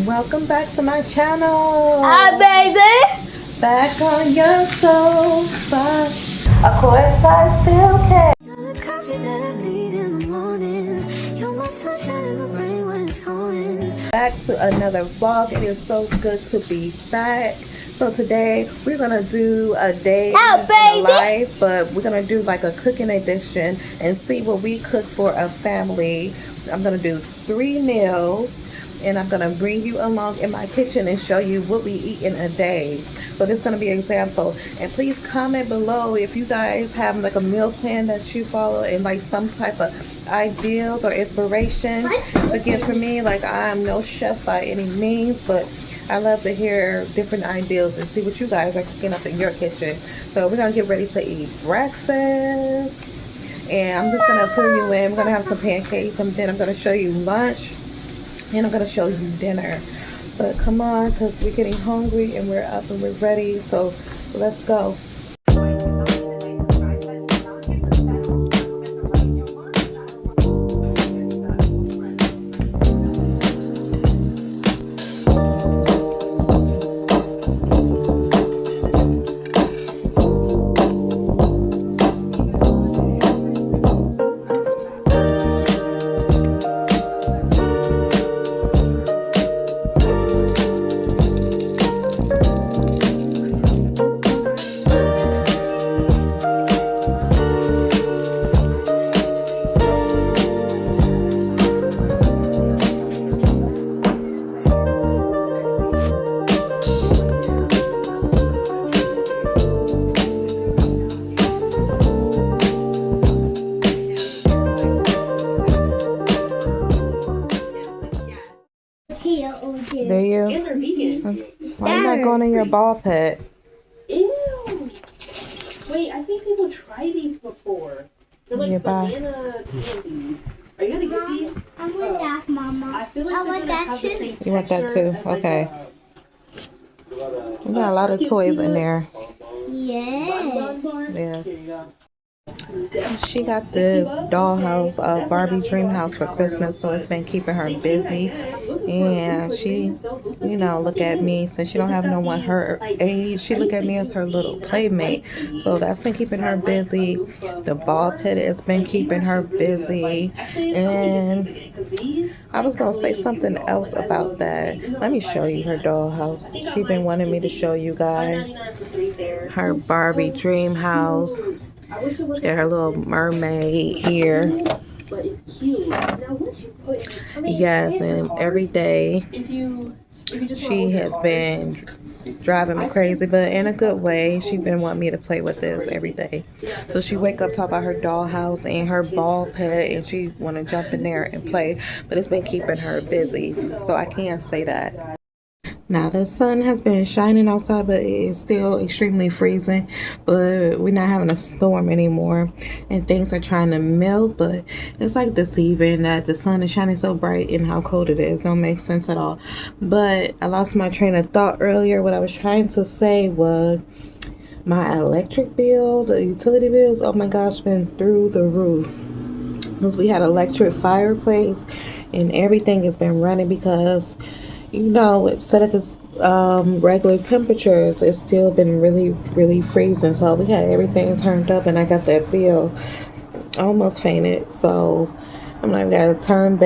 Welcome back to my channel. Hi, baby. Back on your sofa. Of course, I still can. You're the coffee that I need in the morning. You're my sunshine in the rain when it's pouring. Back to another vlog. It is so good to be back. So today we're gonna do a day in the life, but we're gonna do like a cooking edition and see what we cook for a family. I'm gonna do 3 meals. And I'm gonna bring you along in my kitchen and show you what we eat in a day. So this is gonna be an example. And please comment below if you guys have like a meal plan that you follow and like some type of ideals or inspiration. Again, for me, like I'm no chef by any means, but I love to hear different ideas and see what you guys are cooking up in your kitchen. So we're gonna get ready to eat breakfast. And I'm just gonna fill you in. We're gonna have some pancakes and then I'm gonna show you lunch. And I'm going to show you dinner. But come on, because we're getting hungry and we're up and we're ready. So let's go. Do you? Why are you not going in your ball pit? Ew. Wait, I think people try these before. They're like banana candies. Are you gonna get these? I want that, Mama. I feel like they're gonna have the same You want that texture too? as, like, Okay. We got a lot of toys in there. Yes. Yes. She got this dollhouse, Barbie dream house for Christmas, so it's been keeping her busy. And she, you know, look at me, since she don't have no one her age, she look at me as her little playmate. So that's been keeping her busy. The ball pit has been keeping her busy. And I was gonna say something else about that. Let me show you her dollhouse. She's been wanting me to show you guys her Barbie dream house. Got her little mermaid here. Yes, and every day she has been driving me crazy, but in a good way. She's been wanting me to play with this every day. So she wake up, talk about her dollhouse and her ball pit, and she want to jump in there and play, but it's been keeping her busy, so I can't say that. Now the sun has been shining outside, but it is still extremely freezing. But we're not having a storm anymore, and things are trying to melt. But it's like deceiving that the sun is shining so bright and how cold it is. Don't make sense at all. But I lost my train of thought earlier. What I was trying to say was my electric bill, the utility bills. Oh my gosh, been through the roof. Because we had electric fireplace, and everything has been running because, you know, it's set at this regular temperatures. It's still been really freezing. So we had everything turned up, and I got that bill. I almost fainted. So I'm like, gotta turn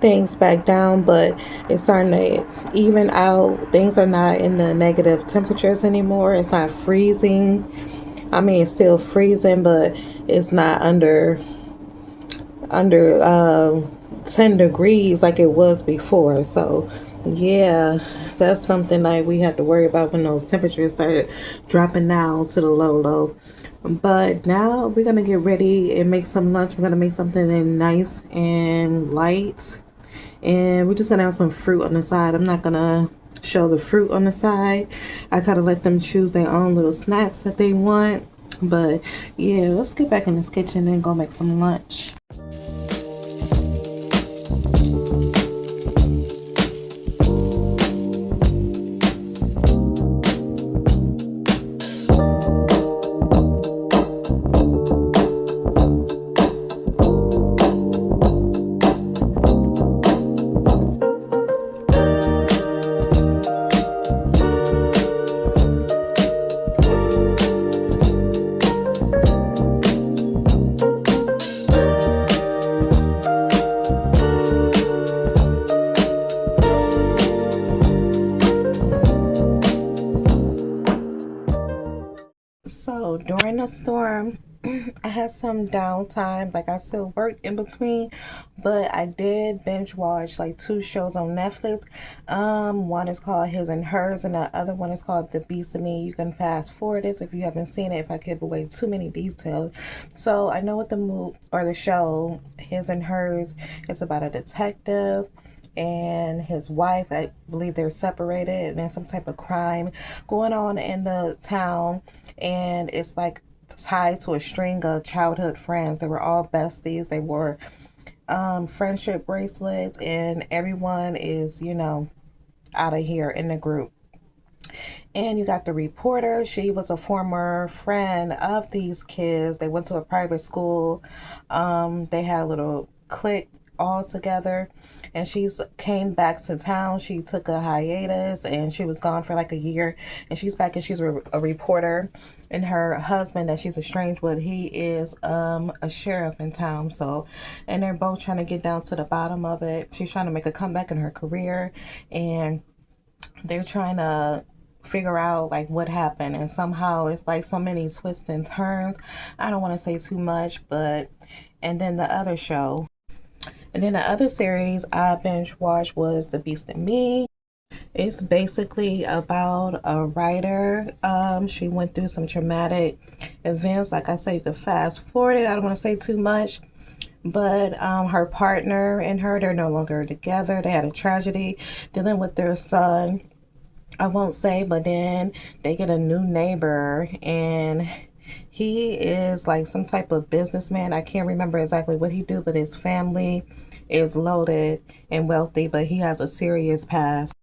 things back down, but it's starting to even out. Things are not in the negative temperatures anymore. It's not freezing. I mean, it's still freezing, but it's not under 10 degrees like it was before. So yeah, that's something like we had to worry about when those temperatures started dropping down to the low. But now we're gonna get ready and make some lunch. We're gonna make something nice and light, and we're just gonna have some fruit on the side. I'm not gonna show the fruit on the side. I kind of let them choose their own little snacks that they want. But yeah, let's get back in this kitchen and go make some lunch. during the storm, I had some downtime. Like I still worked in between, but I did binge watch like 2 shows on Netflix. One is called His and Hers, and the other one is called The Beast of Me. You can fast forward this if you haven't seen it, if I give away too many details. So I know what the show His and Hers is about. A detective and his wife. I believe they're separated, and there's some type of crime going on in the town, and it's like tied to a string of childhood friends. They were all besties. They wore friendship bracelets, and everyone is, out of here in the group. And you got the reporter. She was a former friend of these kids. They went to a private school. They had a little clique all together, and she's came back to town. She took a hiatus, and she was gone for like a year, and she's back, and she's a reporter. And her husband that she's estranged with, he is a sheriff in town. So, and they're both trying to get down to the bottom of it. She's trying to make a comeback in her career, and they're trying to figure out like what happened, and somehow it's like so many twists and turns. I don't want to say too much, but and then the other series I binge watched was The Beast in Me. It's basically about a writer. She went through some traumatic events. Like I say, you could fast forward it. I don't want to say too much. But her partner and her, they're no longer together. They had a tragedy dealing with their son. I won't say, but then they get a new neighbor, and he is like some type of businessman. I can't remember exactly what he do, but his family is loaded and wealthy, but he has a serious past.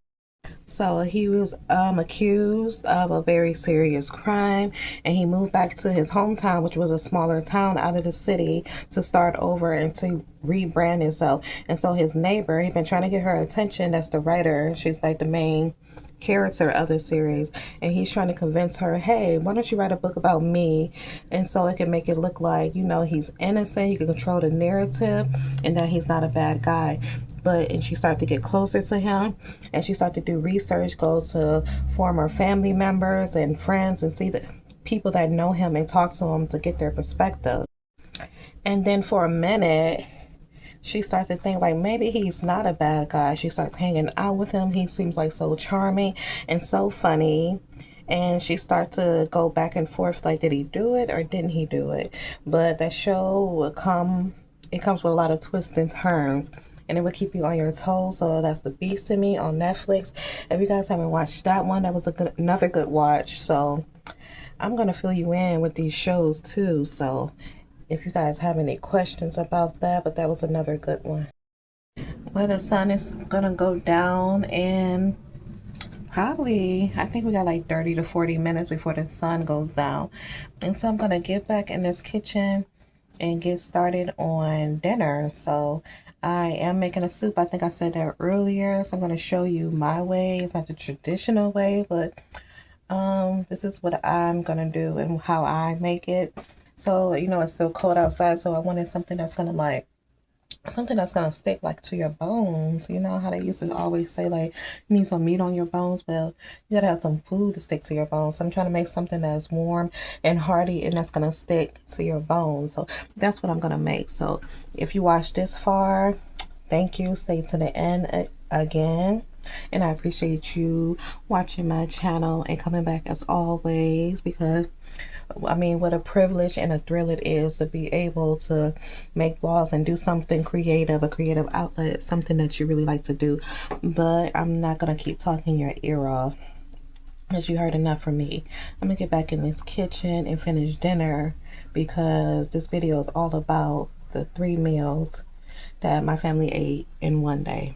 So he was accused of a very serious crime, and he moved back to his hometown, which was a smaller town out of the city, to start over and to rebrand himself. And so his neighbor, he'd been trying to get her attention. That's the writer. She's like the main character of the series, and he's trying to convince her, hey, why don't you write a book about me, and so it can make it look like he's innocent, he can control the narrative, and that he's not a bad guy. And she started to get closer to him, and she started to do research, go to former family members and friends and see the people that know him and talk to him to get their perspective. And then for a minute she starts to think like maybe he's not a bad guy. She starts hanging out with him. He seems like so charming and so funny. And she starts to go back and forth like, did he do it or didn't he do it? But that show will comes with a lot of twists and turns, and it will keep you on your toes. So that's The Beast in Me on Netflix. If you guys haven't watched that one, that was another good watch. So I'm going to fill you in with these shows too. So if you guys have any questions about that, but that was another good one. Well, the sun is gonna go down in probably, I think we got like 30 to 40 minutes before the sun goes down. And so I'm gonna get back in this kitchen and get started on dinner. So I am making a soup. I think I said that earlier. So I'm gonna show you my way. It's not the traditional way, but this is what I'm gonna do and how I make it. So, it's still cold outside, so I wanted something that's gonna stick like to your bones. You know how they used to always say like you need some meat on your bones? Well, you gotta have some food to stick to your bones. So I'm trying to make something that's warm and hearty and that's gonna stick to your bones. So that's what I'm gonna make. So if you watched this far, thank you. Stay to the end again. And I appreciate you watching my channel and coming back as always, because what a privilege and a thrill it is to be able to make vlogs and do something creative, a creative outlet, something that you really like to do. But I'm not going to keep talking your ear off, as you heard enough from me. I'm going to get back in this kitchen and finish dinner, because this video is all about the 3 meals that my family ate in one day.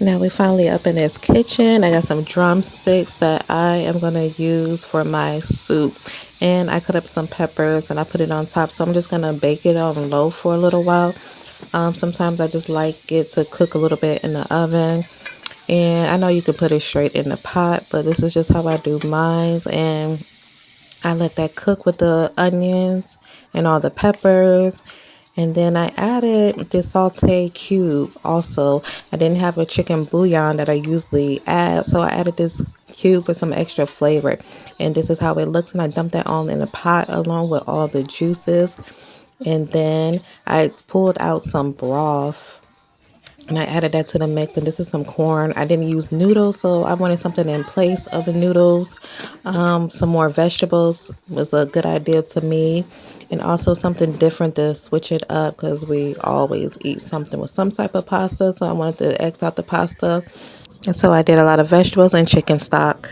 Now we finally up in this kitchen. I got some drumsticks that I am going to use for my soup. And I cut up some peppers and I put it on top. So I'm just going to bake it on low for a little while. Sometimes I just like it to cook a little bit in the oven. And I know you can put it straight in the pot, but this is just how I do mine. And I let that cook with the onions and all the peppers. And then I added this saute cube also. I didn't have a chicken bouillon that I usually add, so I added this cube for some extra flavor. And this is how it looks. And I dumped that all in a pot along with all the juices. And then I pulled out some broth and I added that to the mix. And this is some corn. I didn't use noodles, so I wanted something in place of the noodles. Some more vegetables was a good idea to me. And also something different to switch it up, because we always eat something with some type of pasta. So I wanted to X out the pasta. And so I did a lot of vegetables and chicken stock.